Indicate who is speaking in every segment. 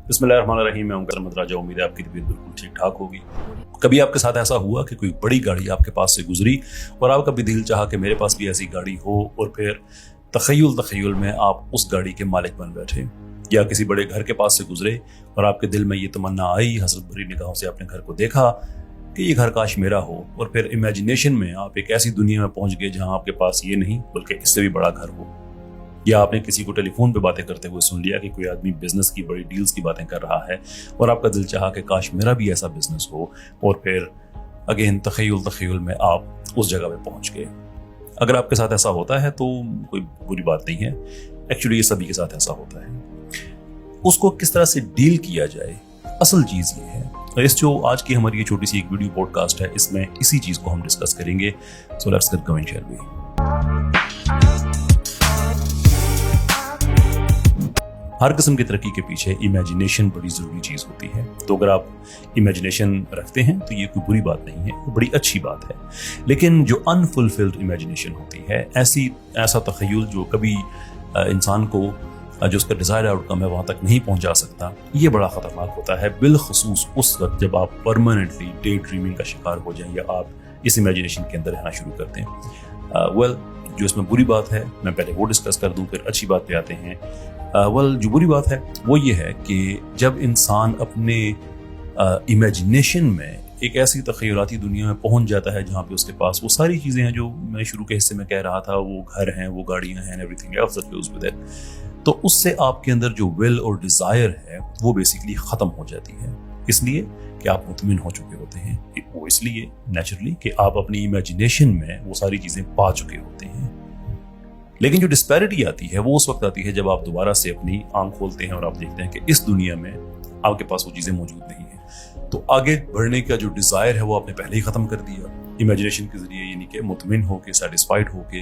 Speaker 1: बिस्मिल्लाहिर्रहमानिर्रहीम। मैं हूं अहमद राजा। उम्मीद है आपकी तबीयत बिल्कुल ठीक ठाक होगी। कभी आपके साथ ऐसा हुआ कि कोई बड़ी गाड़ी आपके पास से गुजरी और आपका भी दिल चाहा कि मेरे पास भी ऐसी गाड़ी हो, और फिर तखय्युल में आप उस गाड़ी के मालिक बन बैठे, या किसी बड़े घर के पास से गुजरे और आपके दिल में ये तमन्ना आई, हसरत भरी निगाहों से आपने घर को देखा कि ये घर काश मेरा हो, और फिर इमेजिनेशन में आप एक ऐसी दुनिया में पहुंच गए जहां आपके पास ये नहीं बल्कि इससे भी बड़ा घर हो। या आपने किसी को टेलीफोन पे बातें करते हुए सुन लिया कि कोई आदमी बिजनेस की बड़ी डील्स की बातें कर रहा है और आपका दिल चाहा कि काश मेरा भी ऐसा बिजनेस हो, और फिर अगेन तखय्युल में आप उस जगह पे पहुंच गए। अगर आपके साथ ऐसा होता है तो कोई बुरी बात नहीं है, एक्चुअली ये सभी के साथ ऐसा होता है। उसको किस तरह से डील किया जाए, असल चीज ये है। तो इस जो आज की हमारी ये छोटी सी एक वीडियो पॉडकास्ट है, इसमें इसी चीज को हम डिस्कस करेंगे। So let's get going, shall we. हर किस्म की तरक्की के पीछे इमेजिनेशन बड़ी जरूरी चीज होती है। तो अगर आप इमेजिनेशन रखते हैं तो ये कोई बुरी बात नहीं है, वो बड़ी अच्छी बात है। लेकिन जो अनफुलफिल्ड इमेजिनेशन होती है, ऐसा तखय्युल जो कभी इंसान को जो उसका डिजायर आउटकम है वहां तक नहीं पहुंचा सकता, ये बड़ा खतरनाक होता है। बिलखसूस उस वक्त जब आप परमानेंटली डे ड्रीमिंग का शिकार हो जाएं या आप इस इमेजिनेशन के अंदर रहना शुरू करते हैं। जो इसमें बुरी बात है मैं पहले वो डिस्कस कर दूं, फिर अच्छी बात पे आते हैं। जो बुरी बात है वो ये है कि जब इंसान अपने इमेजिनेशन में एक ऐसी तखय्युलाती दुनिया में पहुंच जाता है जहाँ पे उसके पास वो सारी चीज़ें हैं जो मैं शुरू के हिस्से में कह रहा था, वो घर हैं, वो गाड़ियाँ हैं, everything else that goes with it, तो उससे आपके अंदर जो विल और डिज़ायर है वो बेसिकली ख़त्म हो जाती है। इसलिए कि आप मुतमिन हो चुके होते हैं, वो इसलिए नेचुरली कि आप अपनी इमेजिनेशन में वो सारी चीज़ें पा चुके होते हैं। लेकिन जो डिस्पैरिटी आती है वो उस वक्त आती है जब आप दोबारा से अपनी आंख खोलते हैं और आप देखते हैं कि इस दुनिया में आपके पास वो चीज़ें मौजूद नहीं है। तो आगे बढ़ने का जो डिज़ायर है वो आपने पहले ही ख़त्म कर दिया इमेजिनेशन के ज़रिए, यानी कि मुतमिन होके, सेटिस्फाइड होके।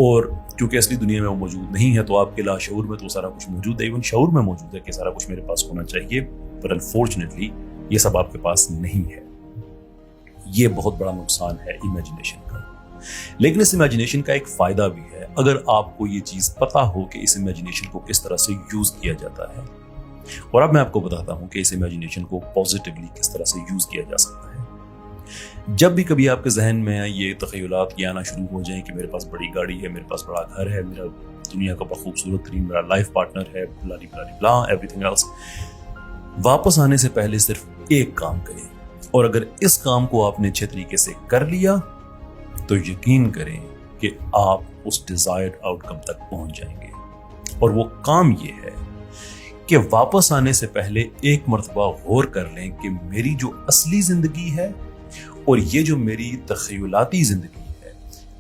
Speaker 1: और क्योंकि असली दुनिया में वो मौजूद नहीं है तो आपके लाशऊर में तो सारा कुछ मौजूद है, इवन शऊर में मौजूद है कि सारा कुछ मेरे पास होना चाहिए, पर अनफॉर्चुनेटली ये सब आपके पास नहीं है। ये बहुत बड़ा नुकसान है इमेजिनेशन का। लेकिन इस इमेजिनेशन का एक फायदा भी है, अगर आपको ये चीज पता हो कि इस इमेजिनेशन को किस तरह से यूज किया जाता है। और अब मैं आपको बताता हूं कि इस इमेजिनेशन को पॉजिटिवली किस तरह से यूज किया जा सकता है। जब भी कभी आपके जहन में ये तखय्युलात ये आना शुरू हो जाए कि मेरे पास बड़ी गाड़ी है, मेरे पास बड़ा घर है, मेरा दुनिया का खूबसूरत तरीन मेरा लाइफ पार्टनर है, ब्ला एवरीथिंग एल्स, वापस आने से पहले सिर्फ एक काम करें, और अगर इस काम को आपने अच्छे तरीके से कर लिया तो यकीन करें कि आप उस डिजायर्ड आउटकम तक पहुंच जाएंगे। और वो काम ये है कि वापस आने से पहले एक मर्तबा गौर कर लें कि मेरी जो असली जिंदगी है और ये जो मेरी तखय्युलाती जिंदगी है,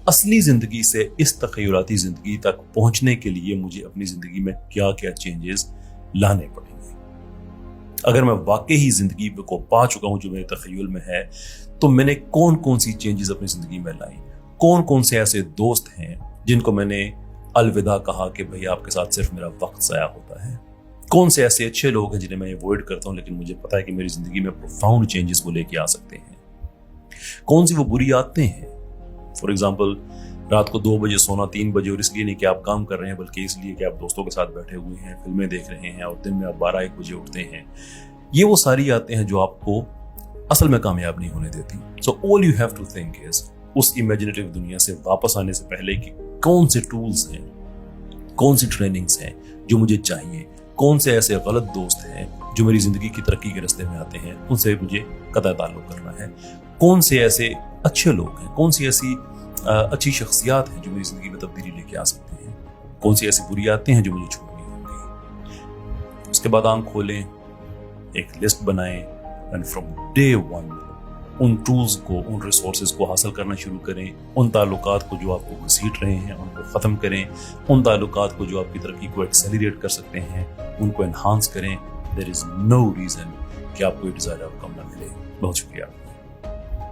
Speaker 1: असली जिंदगी से इस तखय्युलाती जिंदगी तक पहुंचने के लिए मुझे अपनी जिंदगी में क्या क्या चेंजेस लाने पड़ेंगे। अगर मैं वाकई ही जिंदगी को पा चुका हूं जो मेरे तखय्युल में है, तो मैंने कौन कौन सी चेंजेस अपनी जिंदगी में लाई, कौन कौन से ऐसे दोस्त हैं जिनको मैंने अलविदा कहा कि भाई आपके साथ सिर्फ मेरा वक्त ज़ाया होता है, कौन से ऐसे अच्छे लोग हैं जिन्हें मैं अवॉइड करता हूं लेकिन मुझे पता है कि मेरी जिंदगी में प्रोफाउंड चेंजेस वो लेके आ सकते हैं, कौन सी वो बुरी आदतें हैं। फॉर एग्जाम्पल, रात को 2 बजे सोना, 3 बजे, और इसलिए नहीं कि आप काम कर रहे हैं बल्कि इसलिए कि आप दोस्तों के साथ बैठे हुए हैं, फिल्में देख रहे हैं, और दिन में आप 12-1 बजे उठते हैं। ये वो सारी आदतें हैं जो आपको असल में कामयाब नहीं होने देती। So all you have to think is, उस इमेजिनेटिव दुनिया से वापस आने से पहले कि कौन से टूल्स हैं, कौन सी ट्रेनिंग्स हैं जो मुझे चाहिए, कौन से ऐसे गलत दोस्त हैं जो मेरी जिंदगी की तरक्की के रास्ते में आते हैं, उनसे मुझे कतई ताल्लुक करना है, कौन से ऐसे अच्छे लोग हैं, कौन सी ऐसी अच्छी शख्सियात हैं जो मेरी जिंदगी में तब्दीली लेके आ सकते हैं, कौन सी ऐसी बुरी आदतें हैं जो मुझे छोड़नी होंगी। उसके बाद आंख खोलें, एक लिस्ट बनाएं, एंड फ्रॉम डे वन उन टूल्स को, उन रिसोर्सेज को हासिल करना शुरू करें। उन ताल्लुकात को जो आपको घसीट रहे हैं उनको ख़त्म करें, उन ताल्लुकात को जो आपकी तरक्की को एक्सेलरेट कर सकते हैं उनको एनहांस करें। देयर इज़ नो रीज़न कि आपको ये डिज़ायर्ड आउटकम ना मिले। बहुत शुक्रिया।